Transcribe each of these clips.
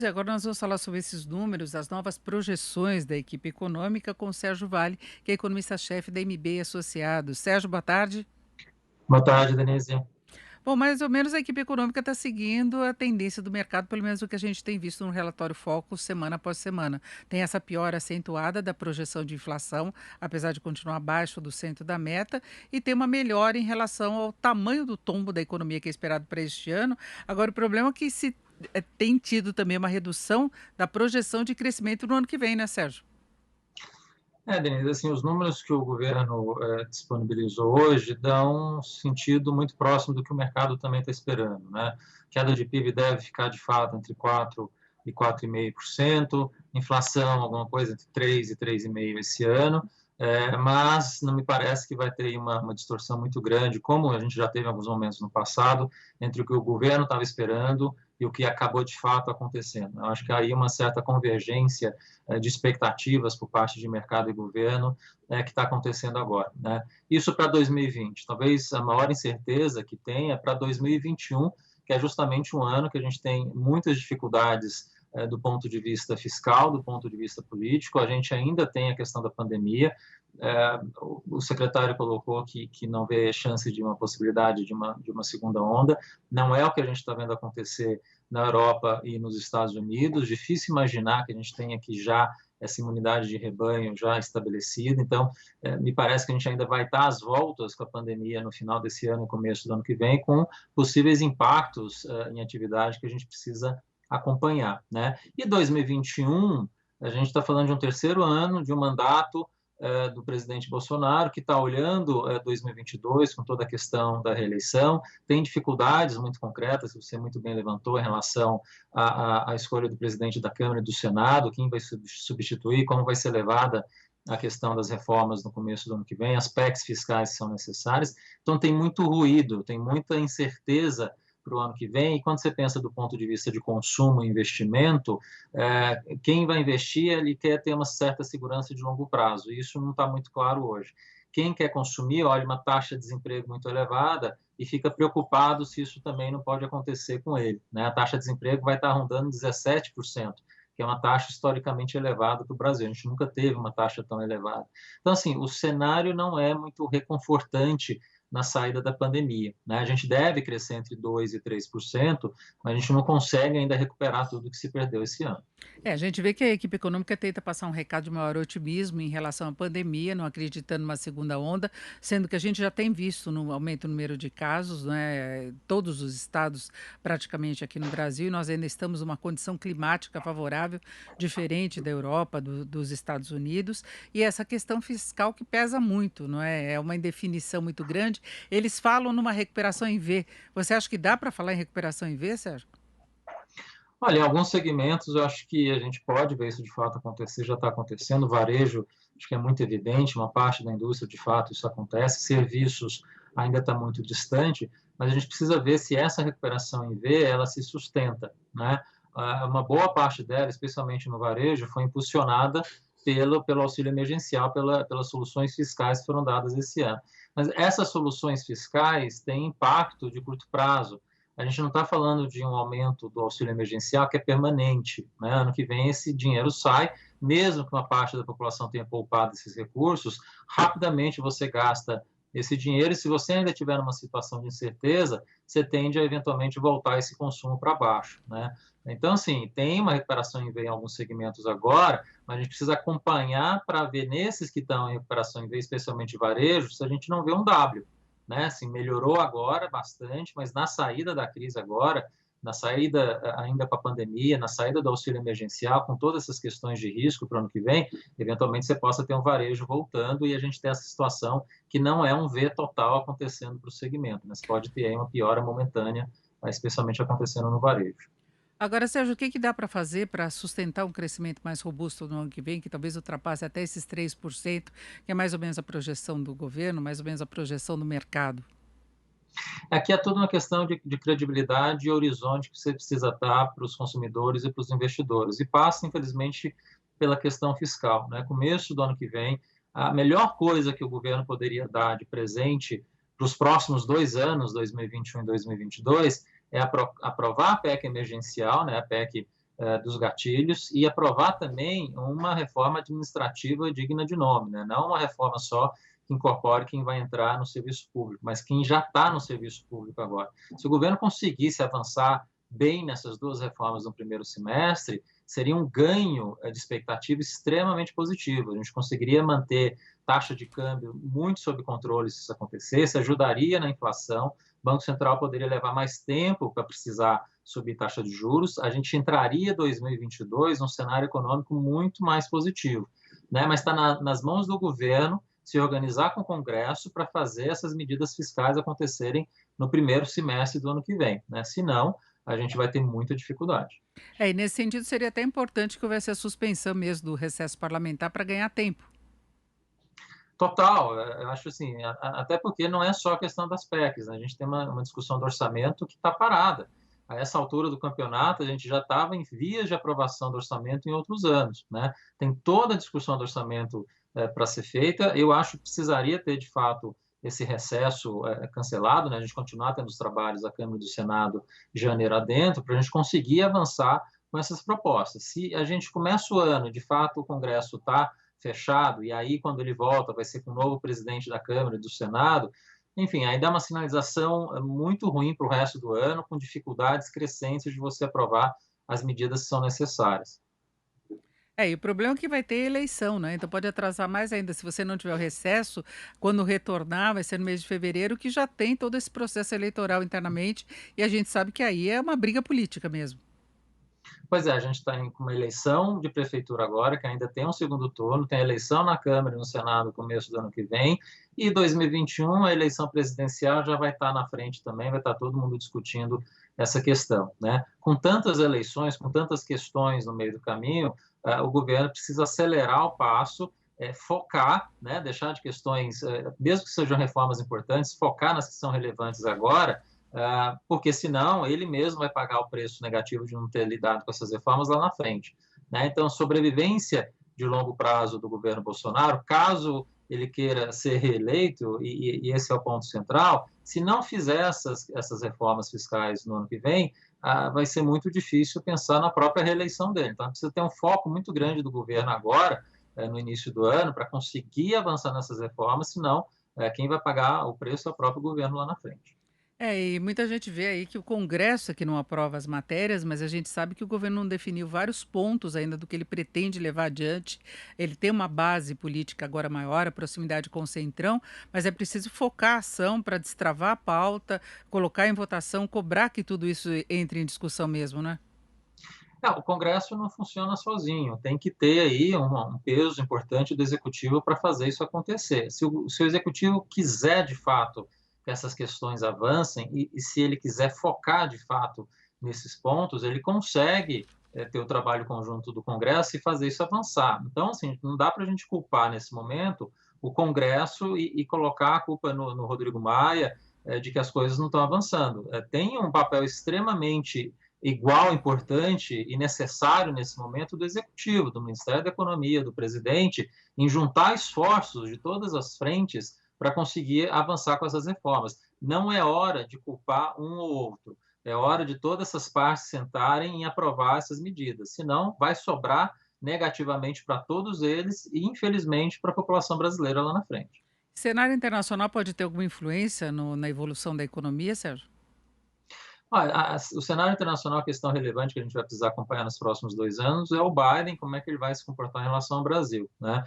E agora nós vamos falar sobre esses números, as novas projeções da equipe econômica com o Sérgio Vale, que é economista-chefe da MB Associados. Sérgio, boa tarde. Boa tarde, Denise. Bom, mais ou menos a equipe econômica está seguindo a tendência do mercado, pelo menos o que a gente tem visto no relatório Foco semana após semana. Tem essa piora acentuada da projeção de inflação, apesar de continuar abaixo do centro da meta, e tem uma melhora em relação ao tamanho do tombo da economia que é esperado para este ano. Agora, o problema é que se tem tido também uma redução da projeção de crescimento no ano que vem, né, Sérgio? Denise, assim, os números que o governo disponibilizou hoje dão um sentido muito próximo do que o mercado também está esperando, né? Queda de PIB deve ficar, de fato, entre 4% e 4,5%, inflação, alguma coisa entre 3% e 3,5% esse ano, mas não me parece que vai ter uma distorção muito grande, como a gente já teve em alguns momentos no passado, entre o que o governo estava esperando e o que acabou de fato acontecendo. Eu acho que aí uma certa convergência de expectativas por parte de mercado e governo que está acontecendo agora, né? Isso para 2020. Talvez a maior incerteza que tem é para 2021, que é justamente um ano que a gente tem muitas dificuldades do ponto de vista fiscal, do ponto de vista político. A gente ainda tem a questão da pandemia. O secretário colocou que não vê chance de uma possibilidade de uma segunda onda. Não é o que a gente está vendo acontecer na Europa e nos Estados Unidos. Difícil imaginar que a gente tenha aqui já essa imunidade de rebanho já estabelecida. Então, me parece que a gente ainda vai estar às voltas com a pandemia no final desse ano, no começo do ano que vem, com possíveis impactos em atividade que a gente precisa acompanhar, né? E 2021, a gente está falando de um terceiro ano de um mandato do presidente Bolsonaro, que está olhando 2022 com toda a questão da reeleição, tem dificuldades muito concretas, que você muito bem levantou, em relação à escolha do presidente da Câmara e do Senado, quem vai substituir, como vai ser levada a questão das reformas no começo do ano que vem, as PECs fiscais que são necessárias. Então, tem muito ruído, tem muita incerteza para o ano que vem, e quando você pensa do ponto de vista de consumo e investimento, quem vai investir, ele quer ter uma certa segurança de longo prazo, e isso não está muito claro hoje. Quem quer consumir, olha uma taxa de desemprego muito elevada e fica preocupado se isso também não pode acontecer com ele, né? A taxa de desemprego vai estar rondando 17%, que é uma taxa historicamente elevada para o Brasil. A gente nunca teve uma taxa tão elevada. Então, assim, o cenário não é muito reconfortante na saída da pandemia, né? A gente deve crescer entre 2% e 3%, mas a gente não consegue ainda recuperar tudo que se perdeu esse ano. A gente vê que a equipe econômica tenta passar um recado de maior otimismo em relação à pandemia, não acreditando numa segunda onda, sendo que a gente já tem visto no aumento no número de casos, né, todos os estados praticamente aqui no Brasil, e nós ainda estamos numa condição climática favorável, diferente da Europa, dos Estados Unidos, e essa questão fiscal que pesa muito, não é? É uma indefinição muito grande. Eles falam numa recuperação em V. Você acha que dá para falar em recuperação em V, Sérgio? Olha, em alguns segmentos eu acho que a gente pode ver isso de fato acontecer, já está acontecendo. O varejo, acho que é muito evidente, uma parte da indústria, de fato, isso acontece. Serviços ainda está muito distante, mas a gente precisa ver se essa recuperação em V, ela se sustenta, né? Uma boa parte dela, especialmente no varejo, foi impulsionada pelo auxílio emergencial, pelas soluções fiscais que foram dadas esse ano. Mas essas soluções fiscais têm impacto de curto prazo. A gente não está falando de um aumento do auxílio emergencial que é permanente, né? Ano que vem esse dinheiro sai, mesmo que uma parte da população tenha poupado esses recursos, rapidamente você gasta esse dinheiro, e se você ainda tiver numa situação de incerteza, você tende a eventualmente voltar esse consumo para baixo, né? Então, assim, tem uma recuperação em V em alguns segmentos agora, mas a gente precisa acompanhar para ver nesses que estão em recuperação em V, especialmente varejo, se a gente não vê um W, né? Assim, melhorou agora bastante, mas na saída da crise agora, na saída ainda com a pandemia, na saída do auxílio emergencial, com todas essas questões de risco para o ano que vem, eventualmente você possa ter um varejo voltando e a gente ter essa situação que não é um V total acontecendo para o segmento, mas pode ter aí uma piora momentânea, especialmente acontecendo no varejo. Agora, Sérgio, o que que dá para fazer para sustentar um crescimento mais robusto no ano que vem, que talvez ultrapasse até esses 3%, que é mais ou menos a projeção do governo, mais ou menos a projeção do mercado? Aqui é tudo uma questão de credibilidade e horizonte que você precisa dar para os consumidores e para os investidores. E passa, infelizmente, pela questão fiscal, né? Começo do ano que vem, a melhor coisa que o governo poderia dar de presente para os próximos 2 anos, 2021 e 2022, é aprovar a PEC emergencial, né? A PEC dos gatilhos e aprovar também uma reforma administrativa digna de nome, né? Não uma reforma só que incorpore quem vai entrar no serviço público, mas quem já está no serviço público agora. Se o governo conseguisse avançar bem nessas duas reformas no primeiro semestre, seria um ganho de expectativa extremamente positivo. A gente conseguiria manter taxa de câmbio muito sob controle se isso acontecesse, ajudaria na inflação, o Banco Central poderia levar mais tempo para precisar subir taxa de juros, a gente entraria em 2022 num cenário econômico muito mais positivo, né? Mas está nas mãos do governo se organizar com o Congresso para fazer essas medidas fiscais acontecerem no primeiro semestre do ano que vem, né? Senão, a gente vai ter muita dificuldade. E nesse sentido seria até importante que houvesse a suspensão mesmo do recesso parlamentar para ganhar tempo. Total, eu acho assim, até porque não é só a questão das PECs, né? A gente tem uma discussão do orçamento que está parada. A essa altura do campeonato, a gente já estava em vias de aprovação do orçamento em outros anos, né? Tem toda a discussão do orçamento para ser feita. Eu acho que precisaria ter, de fato, esse recesso cancelado, né? A gente continuar tendo os trabalhos da Câmara e do Senado de janeiro adentro, para a gente conseguir avançar com essas propostas. Se a gente começa o ano, de fato, o Congresso está fechado, e aí, quando ele volta, vai ser com o novo presidente da Câmara e do Senado, enfim, aí dá uma sinalização muito ruim para o resto do ano, com dificuldades crescentes de você aprovar as medidas que são necessárias. E o problema é que vai ter eleição, né, então pode atrasar mais ainda, se você não tiver o recesso, quando retornar vai ser no mês de fevereiro, que já tem todo esse processo eleitoral internamente, e a gente sabe que aí é uma briga política mesmo. Pois é, a gente está com uma eleição de prefeitura agora, que ainda tem um segundo turno, tem eleição na Câmara e no Senado no começo do ano que vem, e 2021 a eleição presidencial já vai estar na frente também, vai estar todo mundo discutindo essa questão, né? Com tantas eleições, com tantas questões no meio do caminho, o governo precisa acelerar o passo, focar, né? Deixar de questões, mesmo que sejam reformas importantes, focar nas que são relevantes agora, porque senão ele mesmo vai pagar o preço negativo de não ter lidado com essas reformas lá na frente, né? Então, sobrevivência de longo prazo do governo Bolsonaro, caso ele queira ser reeleito, e esse é o ponto central, se não fizer essas reformas fiscais no ano que vem, vai ser muito difícil pensar na própria reeleição dele. Então, precisa ter um foco muito grande do governo agora, no início do ano, para conseguir avançar nessas reformas, senão quem vai pagar o preço é o próprio governo lá na frente. E muita gente vê aí que o Congresso é que não aprova as matérias, mas a gente sabe que o governo não definiu vários pontos ainda do que ele pretende levar adiante. Ele tem uma base política agora maior, a proximidade com o Centrão, mas é preciso focar a ação para destravar a pauta, colocar em votação, cobrar que tudo isso entre em discussão mesmo, né? Não, o Congresso não funciona sozinho, tem que ter aí um peso importante do Executivo para fazer isso acontecer. Se o Executivo quiser, de fato, que essas questões avancem e se ele quiser focar, de fato, nesses pontos, ele consegue ter o trabalho conjunto do Congresso e fazer isso avançar. Então, assim, não dá para a gente culpar, nesse momento, o Congresso e colocar a culpa no Rodrigo Maia de que as coisas não estão avançando. Tem um papel extremamente igual, importante e necessário nesse momento do Executivo, do Ministério da Economia, do presidente, em juntar esforços de todas as frentes para conseguir avançar com essas reformas. Não é hora de culpar um ou outro, é hora de todas essas partes sentarem e aprovar essas medidas, senão vai sobrar negativamente para todos eles e, infelizmente, para a população brasileira lá na frente. Cenário internacional pode ter alguma influência na evolução da economia, Sérgio? Olha, o cenário internacional, a questão relevante que a gente vai precisar acompanhar nos próximos 2 anos é o Biden, como é que ele vai se comportar em relação ao Brasil, né?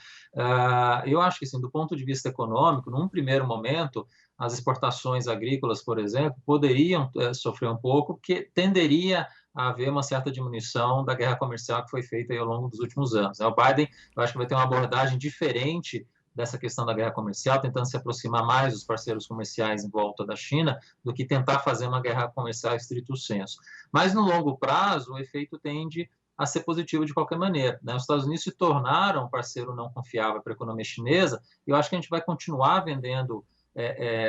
Eu acho que, assim, do ponto de vista econômico, num primeiro momento, as exportações agrícolas, por exemplo, poderiam sofrer um pouco, porque tenderia a haver uma certa diminuição da guerra comercial que foi feita aí ao longo dos últimos anos, né? O Biden, eu acho que vai ter uma abordagem diferente dessa questão da guerra comercial, tentando se aproximar mais dos parceiros comerciais em volta da China, do que tentar fazer uma guerra comercial estrito sensu. Mas, no longo prazo, o efeito tende a ser positivo de qualquer maneira, né? Os Estados Unidos se tornaram um parceiro não confiável para a economia chinesa, e eu acho que a gente vai continuar vendendo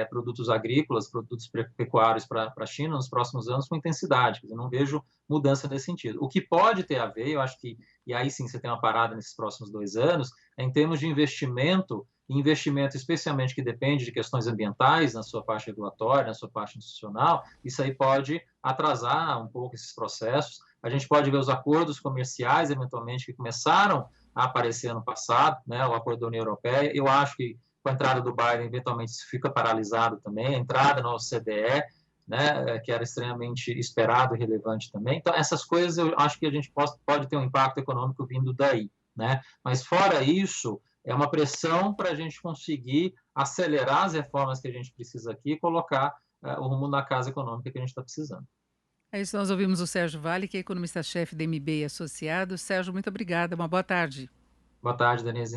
produtos agrícolas, produtos pecuários para a China nos próximos anos com intensidade. Eu não vejo mudança nesse sentido. O que pode ter a ver, eu acho que, e aí sim você tem uma parada nesses próximos 2 anos, é em termos de investimento, investimento especialmente que depende de questões ambientais na sua parte regulatória, na sua parte institucional, isso aí pode atrasar um pouco esses processos. A gente pode ver os acordos comerciais, eventualmente, que começaram a aparecer ano passado, né, o acordo da União Europeia. Eu acho que com a entrada do Biden, eventualmente, isso fica paralisado também. A entrada no OCDE, né, que era extremamente esperado e relevante também. Então, essas coisas eu acho que a gente pode ter um impacto econômico vindo daí, né? Mas, fora isso, é uma pressão para a gente conseguir acelerar as reformas que a gente precisa aqui e colocar o rumo na casa econômica que a gente está precisando. É isso, nós ouvimos o Sérgio Vale, que é economista-chefe da MBA Associados. Sérgio, muito obrigada, uma boa tarde. Boa tarde, Denise.